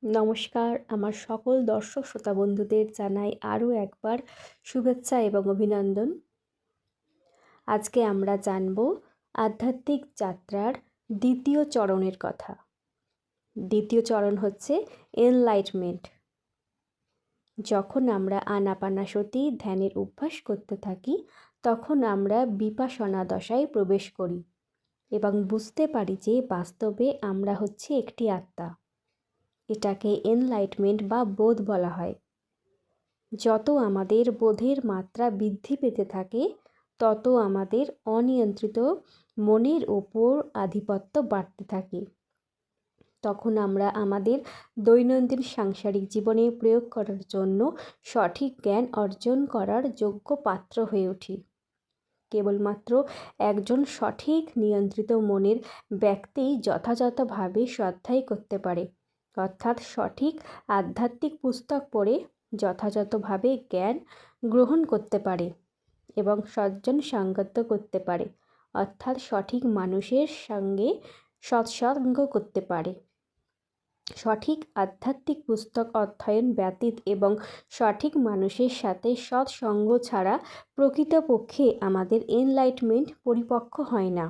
নমস্কার, আমার সকল দর্শক শ্রোতা বন্ধুদের জানাই আরও একবার শুভেচ্ছা এবং অভিনন্দন। আজকে আমরা জানব আধ্যাত্মিক যাত্রার দ্বিতীয় চরণের কথা। দ্বিতীয় চরণ হচ্ছে এনলাইটমেন্ট। যখন আমরা আনাপানাসতি ধ্যানের অভ্যাস করতে থাকি, তখন আমরা বিপাশনা দশায় প্রবেশ করি এবং বুঝতে পারি যে বাস্তবে আমরা হচ্ছে একটি আত্মা। এটাকে এনলাইটমেন্ট বা বোধ বলা হয়। যত আমাদের বোধের মাত্রা বৃদ্ধি পেতে থাকে, তত আমাদের অনিয়ন্ত্রিত মনের ওপর আধিপত্য বাড়তে থাকে। তখন আমরা আমাদের দৈনন্দিন সাংসারিক জীবনে প্রয়োগ করার জন্য সঠিক জ্ঞান অর্জন করার যোগ্য পাত্র হয়ে উঠি। কেবলমাত্র একজন সঠিক নিয়ন্ত্রিত মনের ব্যক্তিই যথাযথভাবে শ্রদ্ধাই করতে পারে, অর্থাৎ সঠিক আধ্যাত্মিক পুস্তক পড়ে যথাযথভাবে জ্ঞান গ্রহণ করতে পারে এবং সজ্জন সঙ্গত করতে পারে, অর্থাৎ সঠিক মানুষের সঙ্গে সৎসঙ্গ করতে পারে। সঠিক আধ্যাত্মিক পুস্তক অধ্যয়ন ব্যতীত এবং সঠিক মানুষের সাথে সৎসঙ্গ ছাড়া প্রকৃতপক্ষে আমাদের এনলাইটমেন্ট পরিপক্ক হয় না।